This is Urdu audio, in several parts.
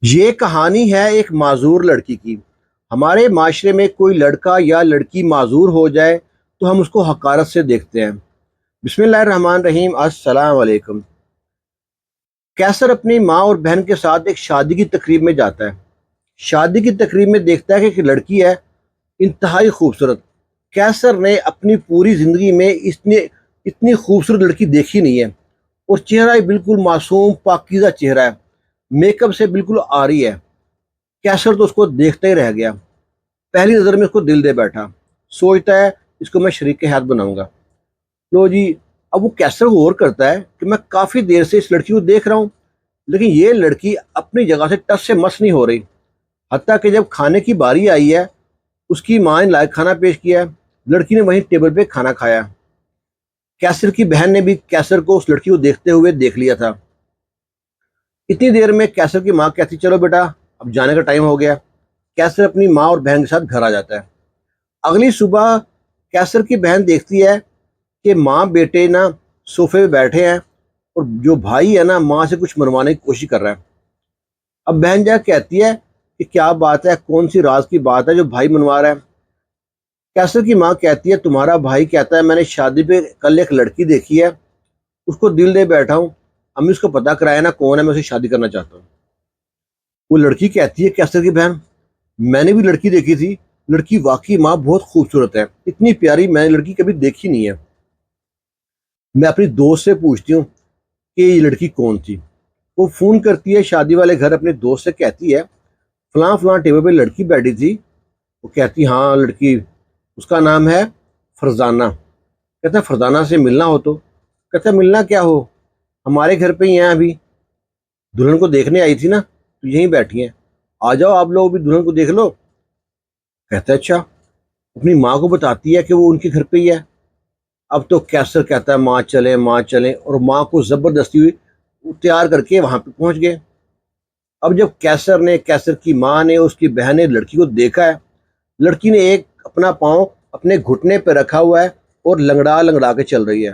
یہ کہانی ہے ایک معذور لڑکی کی۔ ہمارے معاشرے میں کوئی لڑکا یا لڑکی معذور ہو جائے تو ہم اس کو حقارت سے دیکھتے ہیں۔ بسم اللہ الرحمن الرحیم۔ السلام علیکم۔ کیسر اپنی ماں اور بہن کے ساتھ ایک شادی کی تقریب میں جاتا ہے۔ شادی کی تقریب میں دیکھتا ہے کہ ایک لڑکی ہے، انتہائی خوبصورت۔ کیسر نے اپنی پوری زندگی میں اتنی خوبصورت لڑکی دیکھی نہیں ہے، اور چہرہ بالکل معصوم پاکیزہ چہرہ ہے، میک اپ سے بالکل آری ہے۔ کیسر تو اس کو دیکھتا ہی رہ گیا، پہلی نظر میں اس کو دل دے بیٹھا، سوچتا ہے اس کو میں شریک حیات بناؤں گا۔ لو جی، اب وہ کیسر غور کرتا ہے کہ میں کافی دیر سے اس لڑکی کو دیکھ رہا ہوں، لیکن یہ لڑکی اپنی جگہ سے ٹس سے مس نہیں ہو رہی۔ حتیٰ کہ جب کھانے کی باری آئی ہے، اس کی ماں نے لائق کھانا پیش کیا ہے، لڑکی نے وہیں ٹیبل پہ کھانا کھایا۔ کیسر کی بہن نے بھی کیسر کو اس لڑکی کو دیکھتے ہوئے دیکھ لیا تھا۔ اتنی دیر میں کیسر کی ماں کہتی چلو بیٹا اب جانے کا ٹائم ہو گیا۔ کیسر اپنی ماں اور بہن کے ساتھ گھر آ جاتا ہے۔ اگلی صبح کیسر کی بہن دیکھتی ہے کہ ماں بیٹے نا صوفے پہ بیٹھے ہیں، اور جو بھائی ہے نا ماں سے کچھ منوانے کی کوشش کر رہا ہے۔ اب بہن جا کہتی ہے کہ کیا بات ہے، کون سی راز کی بات ہے جو بھائی منوا رہا ہے؟ کیسر کی ماں کہتی ہے تمہارا بھائی کہتا ہے میں نے شادی پہ کل ایک لڑکی دیکھی ہے، اس کو دل دے بیٹھا ہوں، امی اس کو پتہ کرایا نا کون ہے، میں اسے شادی کرنا چاہتا ہوں۔ وہ لڑکی کہتی ہے کیسر کی بہن میں نے بھی لڑکی دیکھی تھی، لڑکی واقعی ماں بہت خوبصورت ہے، اتنی پیاری میں نے لڑکی کبھی دیکھی نہیں ہے، میں اپنی دوست سے پوچھتی ہوں کہ یہ لڑکی کون تھی۔ وہ فون کرتی ہے شادی والے گھر، اپنے دوست سے کہتی ہے فلاں فلاں ٹیبل پہ لڑکی بیٹھی تھی۔ وہ کہتی ہاں لڑکی، اس کا نام ہے فرزانہ۔ کہتا ہے فرزانہ سے ملنا ہو تو؟ کہتا ہے ملنا کیا ہو، ہمارے گھر پہ ہی ہیں، ابھی دلہن کو دیکھنے آئی تھی نا تو یہیں بیٹھی ہیں، آ جاؤ آپ لوگ بھی دلہن کو دیکھ لو۔ کہتا ہے اچھا۔ اپنی ماں کو بتاتی ہے کہ وہ ان کے گھر پہ ہی ہے۔ اب تو کیسر کہتا ہے ماں چلیں ماں چلیں، اور ماں کو زبردستی ہوئی تیار کر کے وہاں پہ پہنچ گئے۔ اب جب کیسر کی ماں نے اس کی بہن نے لڑکی کو دیکھا ہے، لڑکی نے ایک اپنا پاؤں اپنے گھٹنے پہ رکھا ہوا ہے اور لنگڑا لنگڑا کے چل رہی ہے۔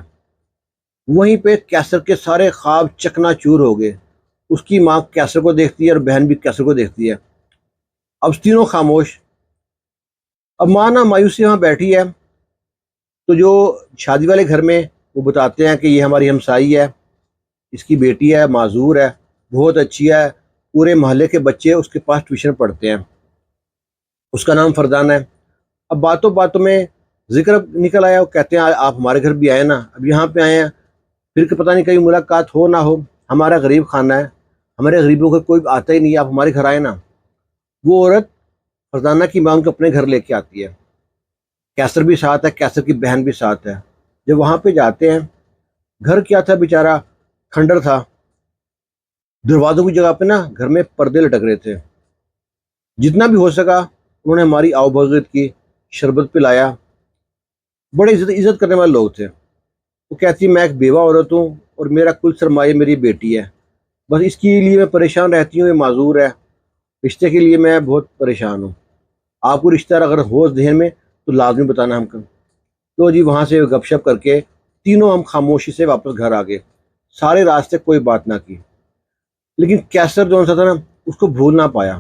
وہیں پہ کیسر کے سارے خواب چکنا چور ہو گئے۔ اس کی ماں کیسر کو دیکھتی ہے اور بہن بھی کیسر کو دیکھتی ہے۔ اب تینوں خاموش۔ اب ماں نا مایوسی وہاں بیٹھی ہے، تو جو شادی والے گھر میں وہ بتاتے ہیں کہ یہ ہماری ہمسائی ہے، اس کی بیٹی ہے، معذور ہے، بہت اچھی ہے، پورے محلے کے بچے اس کے پاس ٹیوشن پڑھتے ہیں، اس کا نام فردانہ ہے۔ اب باتوں باتوں میں ذکر نکل آیا، وہ کہتے ہیں آپ ہمارے گھر بھی آئے نا، اب یہاں پہ آئے ہیں، پھر کہ پتہ نہیں کہیں ملاقات ہو نہ ہو، ہمارا غریب خانہ ہے، ہمارے غریبوں کو کوئی آتا ہی نہیں، آپ ہمارے گھر آئے نا۔ وہ عورت فردانہ کی ماں کو اپنے گھر لے کے آتی ہے، کیسر بھی ساتھ ہے، کیسر کی بہن بھی ساتھ ہے۔ جب وہاں پہ جاتے ہیں، گھر کیا تھا بیچارہ، کھنڈر تھا، دروازوں کی جگہ پہ نا گھر میں پردے لٹک رہے تھے۔ جتنا بھی ہو سکا انہوں نے ہماری آؤ بھگت کی، شربت پلایا، بڑے عزت کرنے والے لوگ تھے۔ وہ کہتی میں ایک بیوہ عورت ہوں اور میرا کل سرمایہ میری بیٹی ہے، بس اس کے لیے میں پریشان رہتی ہوں، یہ معذور ہے، رشتے کے لیے میں بہت پریشان ہوں، آپ کو رشتہ اگر ہو ذہن میں تو لازمی بتانا ہم کو۔ تو جی وہاں سے گپ شپ کر کے تینوں ہم خاموشی سے واپس گھر آ گئے، سارے راستے کوئی بات نہ کی۔ لیکن کیسر جو سا تھا نا اس کو بھول نہ پایا۔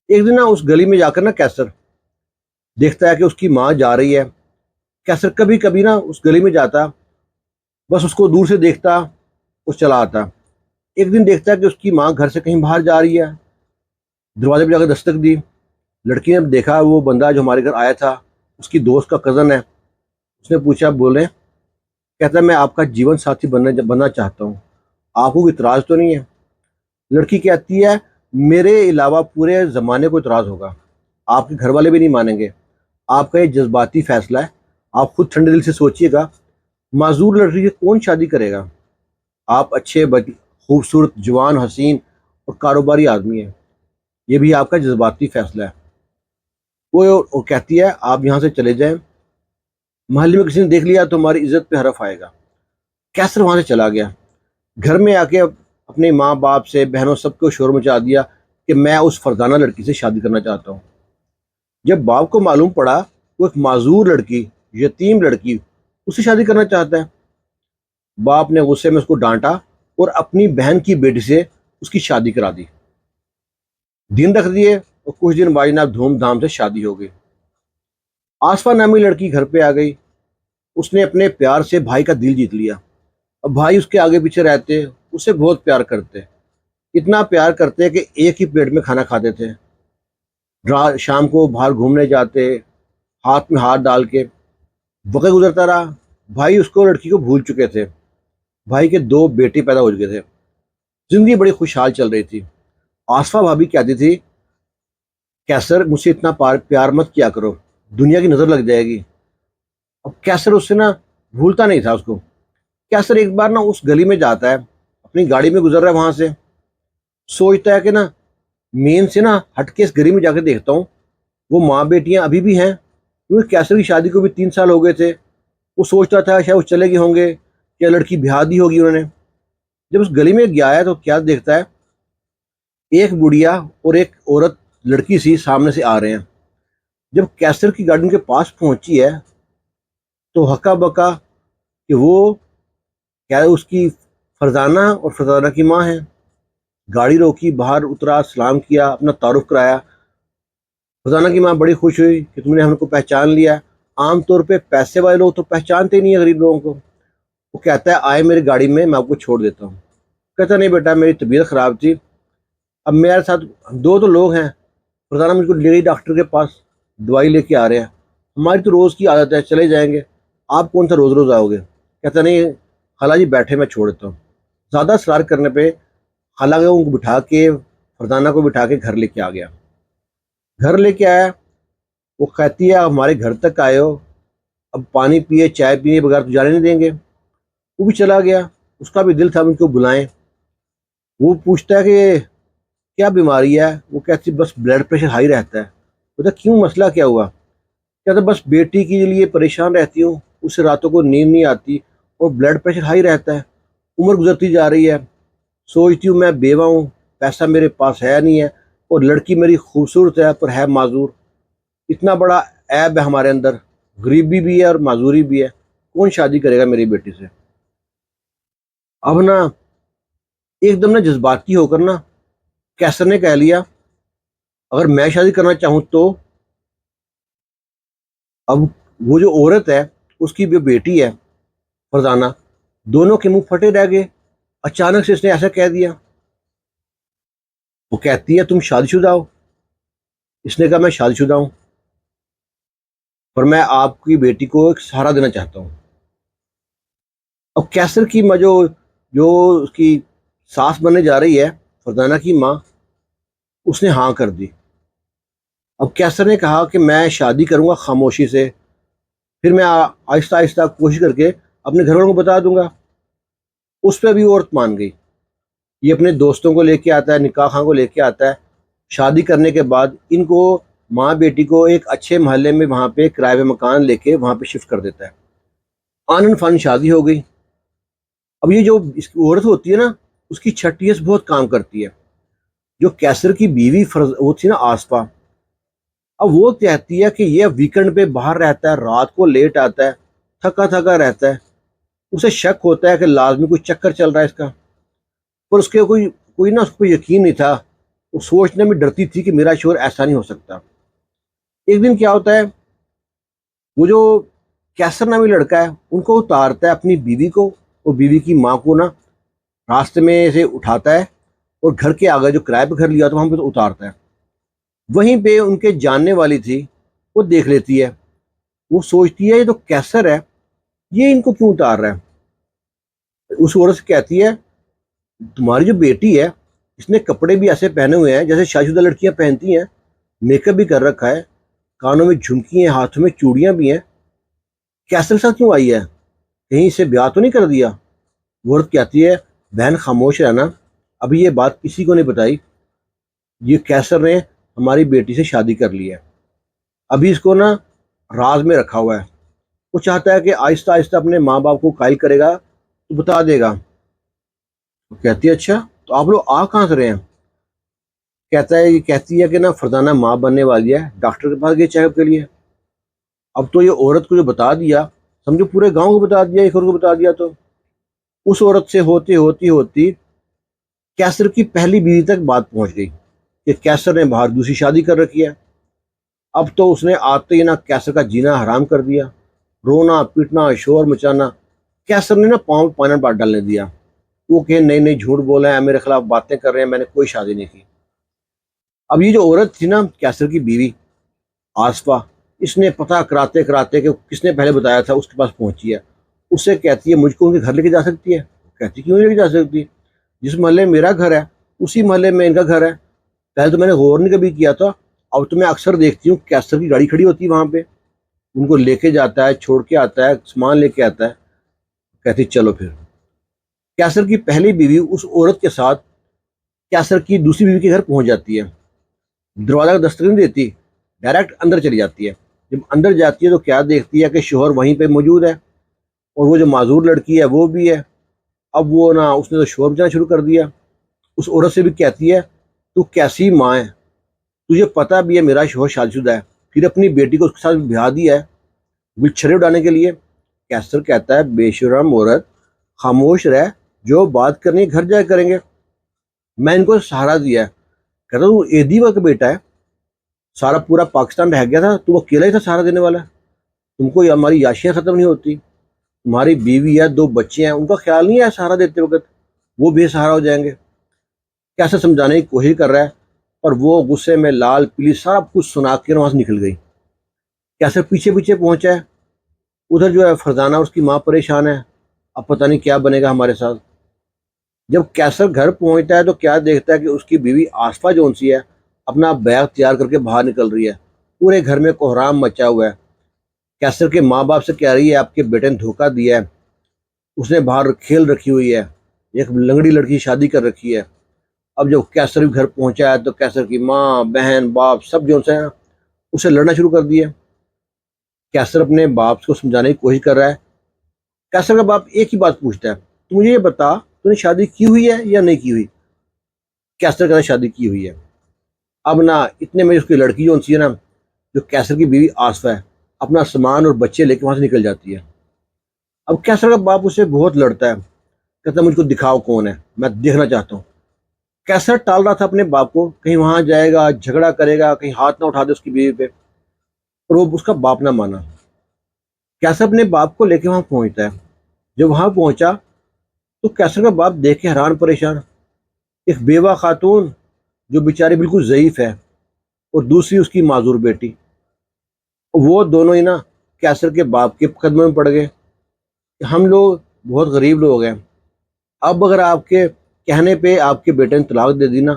ایک دن نا اس گلی میں جا کر نا کیسر دیکھتا ہے کہ اس کی ماں جا رہی ہے۔ کیسر کبھی کبھی نا اس گلی میں جاتا، بس اس کو دور سے دیکھتا اور چلا آتا۔ ایک دن دیکھتا ہے کہ اس کی ماں گھر سے کہیں باہر جا رہی ہے، دروازے پہ جا کے دستک دی۔ لڑکی نے دیکھا وہ بندہ جو ہمارے گھر آیا تھا اس کی دوست کا کزن ہے۔ اس نے پوچھا بولے، کہتا ہے میں آپ کا جیون ساتھی بننا چاہتا ہوں، آپ کو کوئی اعتراض تو نہیں ہے؟ لڑکی کہتی ہے میرے علاوہ پورے زمانے کو اعتراض ہوگا، آپ کے گھر والے بھی نہیں مانیں گے، آپ کا یہ جذباتی فیصلہ ہے، آپ خود ٹھنڈے دل سے سوچیے گا، معذور لڑکی سے کون شادی کرے گا؟ آپ اچھے خوبصورت جوان حسین اور کاروباری آدمی ہیں، یہ بھی آپ کا جذباتی فیصلہ ہے۔ وہ کہتی ہے آپ یہاں سے چلے جائیں، محلے میں کسی نے دیکھ لیا تو ہماری عزت پہ حرف آئے گا۔ کیسر وہاں سے چلا گیا، گھر میں آ کے اپنے ماں باپ سے بہنوں سب کو شور مچا دیا کہ میں اس فرزانہ لڑکی سے شادی کرنا چاہتا ہوں۔ جب باپ کو معلوم پڑا وہ ایک معذور لڑکی، یتیم لڑکی اس سے شادی کرنا چاہتا ہے، باپ نے غصے میں اس کو ڈانٹا اور اپنی بہن کی بیٹی سے اس کی شادی کرا دی۔ دن رکھ دیے اور کچھ دن بعد جناب دھوم دھام سے شادی ہو گئی۔ آصفہ نامی لڑکی گھر پہ آ گئی۔ اس نے اپنے پیار سے بھائی کا دل جیت لیا۔ اب بھائی اس کے آگے پیچھے رہتے، اسے بہت پیار کرتے، اتنا پیار کرتے کہ ایک ہی پلیٹ میں کھانا کھاتے تھے۔ شام کو باہر گھومنے جاتے، ہاتھ میں ہاتھ ڈال کے۔ وقت گزرتا رہا، بھائی اس کو لڑکی کو بھول چکے تھے۔ بھائی کے 2 بیٹے پیدا ہو چکے تھے، زندگی بڑی خوشحال چل رہی تھی۔ آصفہ بھابی کہتی تھی کیسر مجھ سے اتنا پیار مت کیا کرو، دنیا کی نظر لگ جائے گی۔ اب کیسر اس سے نا بھولتا نہیں تھا اس کو۔ کیسر ایک بار نا اس گلی میں جاتا ہے، اپنی گاڑی میں گزر رہا ہے، وہاں سے سوچتا ہے کہ نا مین سے نا ہٹ کے اس گلی میں جا کے دیکھتا ہوں وہ ماں بیٹیاں ابھی بھی ہیں، کیونکہ کیسر کی شادی کو بھی 3 سال ہو گئے تھے۔ وہ سوچتا تھا شاید وہ چلے گئے ہوں گے یا لڑکی بیاہ دی ہوگی انہوں نے۔ جب اس گلی میں گیا ہے تو کیا دیکھتا ہے، ایک بڑھیا اور ایک عورت لڑکی سی سامنے سے آ رہے ہیں۔ جب کیسر کی گاڑی ان کے پاس پہنچی ہے تو ہکا بکا کہ وہ کیا اس کی فرزانہ اور فرزانہ کی ماں ہے۔ گاڑی روکی، باہر اترا، سلام کیا، اپنا تعارف کرایا۔ فرزانہ کی ماں بڑی خوش ہوئی کہ تم نے ہم کو پہچان لیا۔ عام طور پہ پیسے والے لوگ تو پہچانتے ہی نہیں ہیں غریب لوگوں کو۔ وہ کہتا ہے آئے میری گاڑی میں آپ کو چھوڑ دیتا ہوں۔ کہتا نہیں بیٹا، میری طبیعت خراب تھی، اب میرے ساتھ 2 تو لوگ ہیں۔ فرزانہ مجھ کو لے گئی ڈاکٹر کے پاس، دوائی لے کے آ رہے ہیں، ہماری تو روز کی عادت ہے، چلے جائیں گے، آپ کون سا روز روز آؤ گے۔ کہتا نہیں خالہ جی بیٹھے، میں چھوڑ دیتا ہوں۔ زیادہ اصرار کرنے پہ خالہ کے ان کو بٹھا کے، فرزانہ کو بٹھا کے گھر لے کے آ گیا۔ گھر لے کے آیا، وہ کہتی ہے ہمارے گھر تک آئے ہو، اب پانی پیے چائے پیے بغیر تو جانے نہیں دیں گے۔ وہ بھی چلا گیا، اس کا بھی دل تھا ان کو بلائیں۔ وہ پوچھتا ہے کہ کیا بیماری ہے، وہ کہتی بس بلڈ پریشر ہائی رہتا ہے۔ بتا کیوں، مسئلہ کیا ہوا؟ کہتا بس بیٹی کے لیے پریشان رہتی ہوں، اس سے راتوں کو نیند نہیں آتی اور بلڈ پریشر ہائی رہتا ہے، عمر گزرتی جا رہی ہے، سوچتی ہوں میں بیوہ ہوں، پیسہ میرے پاس ہے نہیں ہے، اور لڑکی میری خوبصورت ہے پر ہے معذور، اتنا بڑا عیب ہے ہمارے اندر، غریبی بھی ہے اور معذوری بھی ہے، کون شادی کرے گا میری بیٹی سے۔ اب نا ایک دم نا جذباتی ہو کر نا کیسر نے کہہ لیا اگر میں شادی کرنا چاہوں تو۔ اب وہ جو عورت ہے اس کی جو بیٹی ہے فرزانہ، دونوں کے منہ پھٹے رہ گئے، اچانک سے اس نے ایسا کہہ دیا۔ وہ کہتی ہے تم شادی شدہ ہو؟ اس نے کہا میں شادی شدہ ہوں، پر میں آپ کی بیٹی کو ایک سہارا دینا چاہتا ہوں۔ اب کیسر کی ماں جو اس کی ساس بننے جا رہی ہے، فرزانہ کی ماں، اس نے ہاں کر دی۔ اب کیسر نے کہا کہ میں شادی کروں گا خاموشی سے، پھر میں آہستہ آہستہ کوشش کر کے اپنے گھر والوں کو بتا دوں گا۔ اس پہ بھی عورت مان گئی۔ یہ اپنے دوستوں کو لے کے آتا ہے، نکاح خاں کو لے کے آتا ہے۔ شادی کرنے کے بعد ان کو ماں بیٹی کو ایک اچھے محلے میں وہاں پہ کرائے پہ مکان لے کے وہاں پہ شفٹ کر دیتا ہے۔ آنن فن شادی ہو گئی۔ اب یہ جو اس کی عورت ہوتی ہے نا، اس کی چھٹیس بہت کام کرتی ہے۔ جو کیسر کی بیوی وہ تھی نا آصفہ، اب وہ کہتی ہے کہ یہ ویکنڈ پہ باہر رہتا ہے، رات کو لیٹ آتا ہے، تھکا تھکا رہتا ہے، اسے شک ہوتا ہے کہ لازمی کوئی چکر چل رہا ہے اس کا، پر اس کے کوئی نا اس کو یقین نہیں تھا، وہ سوچنے میں ڈرتی تھی کہ میرا شوہر ایسا نہیں ہو سکتا۔ ایک دن کیا ہوتا ہے، وہ جو کیسر نامی لڑکا ہے ان کو اتارتا ہے اپنی بیوی کو اور بیوی کی ماں کو نا راستے میں سے اٹھاتا ہے اور گھر کے آگے جو کرائے پہ گھر لیا تھا وہاں پہ اتارتا ہے۔ وہیں پہ ان کے جاننے والی تھی، وہ دیکھ لیتی ہے، وہ سوچتی ہے یہ تو کیسر ہے، یہ ان کو کیوں اتار رہا ہے۔ اس عورت سے کہتی ہے تمہاری جو بیٹی ہے اس نے کپڑے بھی ایسے پہنے ہوئے ہیں جیسے شادی شدہ لڑکیاں پہنتی ہیں، میک اپ بھی کر رکھا ہے، کانوں میں جھمکی ہیں، ہاتھوں میں چوڑیاں بھی ہیں، کیسر کے ساتھ کیوں آئی ہے، کہیں اسے بیاہ تو نہیں کر دیا؟ وہ عورت کہتی ہے بہن خاموش رہنا، ابھی یہ بات کسی کو نہیں بتائی، یہ کیسر نے ہماری بیٹی سے شادی کر لی ہے، ابھی اس کو نا راز میں رکھا ہوا ہے، وہ چاہتا ہے کہ آہستہ آہستہ اپنے ماں باپ کو قائل کرے گا تو بتا دے گا۔ وہ کہتی ہے اچھا تو آپ لوگ آ کہاں سے رہے ہیں؟ کہتی ہے کہ نا فرزانہ ماں بننے والی ہے، ڈاکٹر کے پاس گئے چیک اپ کے لیے۔ اب تو یہ عورت کو جو بتا دیا، سمجھو پورے گاؤں کو بتا دیا، ایک اور کو بتا دیا، تو اس عورت سے ہوتی ہوتی ہوتی کیسر کی پہلی بیوی تک بات پہنچ گئی کہ کیسر نے باہر دوسری شادی کر رکھی ہے۔ اب تو اس نے آتے ہی نا کیسر کا جینا حرام کر دیا، رونا پیٹنا شور مچانا۔ کیسر نے نا پاؤں میں پانی ڈالنے دیا۔ وہ کہ نہیں نہیں جھوٹ بولا ہے، میرے خلاف باتیں کر رہے ہیں، میں نے کوئی شادی نہیں کی۔ اب یہ جو عورت تھی نا کیسر کی بیوی آصفہ، اس نے پتہ کراتے کراتے کہ کس نے پہلے بتایا تھا اس کے پاس پہنچی ہے۔ اس سے کہتی ہے مجھ کو ان کے گھر لے کے جا سکتی ہے؟ کہتی کیوں نہیں لے کے جا سکتی؟ جس محلے میں میرا گھر ہے اسی محلے میں ان کا گھر ہے۔ پہلے تو میں نے غور نہیں کبھی کیا تھا، اب تو میں اکثر دیکھتی ہوں کیسر کی گاڑی کھڑی ہوتی ہے وہاں پہ، ان کو لے کے جاتا ہے، چھوڑ کے آتا ہے، سامان لے کے آتا ہے۔ کہتی چلو پھر۔ کیسر کی پہلی بیوی اس عورت کے ساتھ کیسر کی دوسری بیوی کے گھر پہنچ جاتی ہے، دروازہ کا دستک نہیں دیتی، ڈائریکٹ اندر چلی جاتی ہے۔ جب اندر جاتی ہے تو کیا دیکھتی ہے کہ شوہر وہیں پہ موجود ہے، اور وہ جو معذور لڑکی ہے وہ بھی ہے۔ اب وہ نا اس نے تو شور بجانا شروع کر دیا۔ اس عورت سے بھی کہتی ہے تو کیسی ماں ہے، تجھے پتہ بھی ہے میرا شوہر شادی شدہ ہے، پھر اپنی بیٹی کو اس کے ساتھ بہا دیا ہے بچھڑے اڑانے کے لیے۔ کیسر کہتا ہے بے شرم عورت، خاموش رہ، جو بات کرنی ہے گھر جا کریں گے، میں ان کو سہارا دیا ہے۔ کہتا تو ایدی کا بیٹا ہے، سارا پورا پاکستان رہ گیا تھا، تو وہ اکیلا ہی تھا سہارا دینے والا، تم کو ہماری یاشیاں ختم نہیں ہوتی، تمہاری بیوی ہے، 2 بچے ہیں، ان کا خیال نہیں ہے سہارا دیتے وقت، وہ بے سہارا ہو جائیں گے۔ کیسے سمجھانے کی کوشش کر رہا ہے، اور وہ غصے میں لال پیلی سب کچھ سنا کے وہاں سے نکل گئی۔ کیسے پیچھے پیچھے پہنچا ہے، ادھر جو ہے فرزانہ اس کی ماں پریشان ہے، اب پتہ نہیں کیا بنے گا ہمارے ساتھ۔ جب کیسر گھر پہنچتا ہے تو کیا دیکھتا ہے کہ اس کی بیوی آصفہ جون سی ہے اپنا بیگ تیار کر کے باہر نکل رہی ہے، پورے گھر میں کوہرام مچا ہوا ہے۔ کیسر کے ماں باپ سے کہہ رہی ہے آپ کے بیٹے نے دھوکہ دیا ہے، اس نے باہر کھیل رکھی ہوئی ہے، ایک لنگڑی لڑکی شادی کر رکھی ہے۔ اب جب کیسر بھی گھر پہنچا ہے تو کیسر کی ماں بہن باپ سب جو سے اسے لڑنا شروع کر دیا۔ کیسر اپنے باپ کو سمجھانے کی کوشش کر رہا ہے۔ کیسر کا باپ ایک ہی بات پوچھتا ہے، تو مجھے یہ بتا تو نے شادی کی ہوئی ہے یا نہیں کی ہوئی؟ کیسر کہتا ہے شادی کی ہوئی ہے۔ اب نا اتنے میں اس کی لڑکی جو سی ہے نا، جو کیسر کی بیوی آصفہ ہے، اپنا سامان اور بچے لے کے وہاں سے نکل جاتی ہے۔ اب کیسر کا باپ اسے بہت لڑتا ہے، کہتا ہے مجھ کو دکھاؤ کون ہے، میں دیکھنا چاہتا ہوں۔ کیسر ٹال رہا تھا اپنے باپ کو، کہیں وہاں جائے گا جھگڑا کرے گا، کہیں ہاتھ نہ اٹھا دے اس کی بیوی پہ، اور وہ اس کا باپ نہ مانا۔ کیسر اپنے باپ کو لے کے وہاں پہنچتا ہے۔ جب وہاں پہنچا تو کیسر کا باپ دیکھ کے حیران پریشان، ایک بیوہ خاتون جو بیچاری بالکل ضعیف ہے، اور دوسری اس کی معذور بیٹی، وہ دونوں ہی نا کیسر کے باپ کے قدموں میں پڑ گئے کہ ہم لوگ بہت غریب لوگ ہیں، اب اگر آپ کے کہنے پہ آپ کے بیٹے نے طلاق دے دی نا،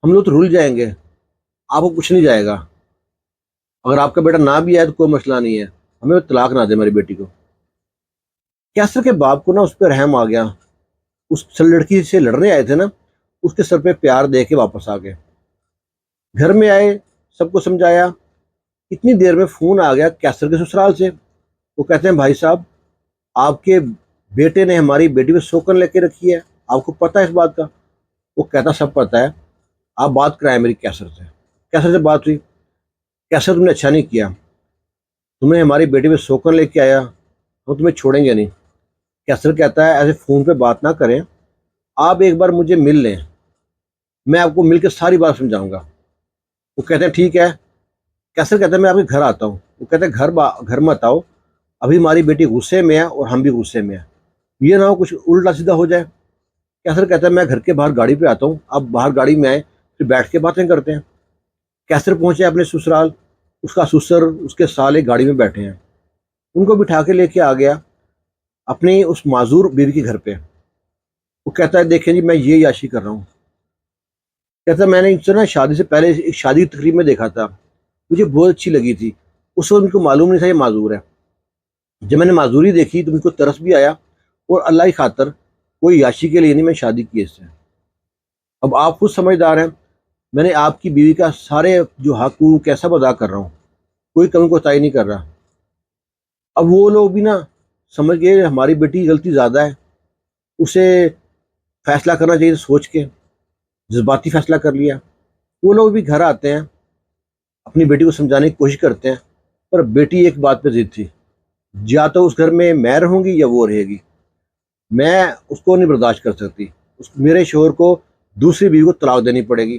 ہم لوگ تو رل جائیں گے، آپ کو کچھ نہیں جائے گا، اگر آپ کا بیٹا نہ بھی آئے تو کوئی مسئلہ نہیں ہے، ہمیں طلاق نہ دے ہماری بیٹی کو۔ کیسر کے باپ کو نا اس پہ رحم آ گیا، اس لڑکی سے لڑنے آئے تھے نا، اس کے سر پہ پیار دے کے واپس آ گئے۔ گھر میں آئے، سب کو سمجھایا، اتنی دیر میں فون آ گیا کیسر کے سسرال سے۔ وہ کہتے ہیں بھائی صاحب آپ کے بیٹے نے ہماری بیٹی پہ سوکن لے کے رکھی ہے، آپ کو پتہ ہے اس بات کا؟ وہ کہتا سب پتہ ہے، آپ بات کرائیں میری کیسر سے۔ کیسر سے بات ہوئی، کیسر تم نے اچھا نہیں کیا، تم نے ہماری بیٹی پہ سوکن لے کے آیا، ہم تمہیں چھوڑیں گے نہیں۔ کیسر کہتا ہے ایسے فون پہ بات نہ کریں، آپ ایک بار مجھے مل لیں، میں آپ کو مل کے ساری بات سمجھاؤں گا۔ وہ کہتے ہیں ٹھیک ہے۔ کیسر کہتا ہے میں آپ کے گھر آتا ہوں۔ وہ کہتے ہیں گھر مت آؤ، ابھی ہماری بیٹی غصے میں ہے اور ہم بھی غصے میں ہیں، یہ نہ ہو کچھ الٹا سیدھا ہو جائے۔ کیسر کہتا ہے میں گھر کے باہر گاڑی پہ آتا ہوں، آپ باہر گاڑی میں آئے پھر بیٹھ کے باتیں کرتے ہیں۔ کیسر پہنچے اپنے سسرال، اس کا سسر اس کے سالے گاڑی میں بیٹھے ہیں، ان کو بٹھا کے لے کے آ گیا اپنی اس معذور بیوی کے گھر پہ۔ وہ کہتا ہے دیکھیں جی میں یہ یاشی کر رہا ہوں، کہتا ہے میں نے ان سے نا شادی سے پہلے ایک شادی کی تقریب میں دیکھا تھا، مجھے بہت اچھی لگی تھی، اس وقت ان کو معلوم نہیں تھا یہ معذور ہے، جب میں نے معذوری دیکھی تو مجھ کو ترس بھی آیا، اور اللہ کی خاطر کوئی یاشی کے لیے نہیں میں شادی کی اس سے۔ اب آپ خود سمجھدار ہیں، میں نے آپ کی بیوی کا سارے جو حقوق ہے سب ادا کر رہا ہوں، کوئی کمی کوتاہی نہیں کر رہا۔ اب وہ لوگ بھی نا سمجھ گئے ہماری بیٹی کی غلطی زیادہ ہے، اسے فیصلہ کرنا چاہیے سوچ کے، جذباتی فیصلہ کر لیا۔ وہ لوگ بھی گھر آتے ہیں، اپنی بیٹی کو سمجھانے کی کوشش کرتے ہیں، پر بیٹی ایک بات پہ ضد تھی، یا تو اس گھر میں میں رہوں گی یا وہ رہے گی، میں اس کو نہیں برداشت کر سکتی، میرے شوہر کو دوسری بیوی کو طلاق دینی پڑے گی۔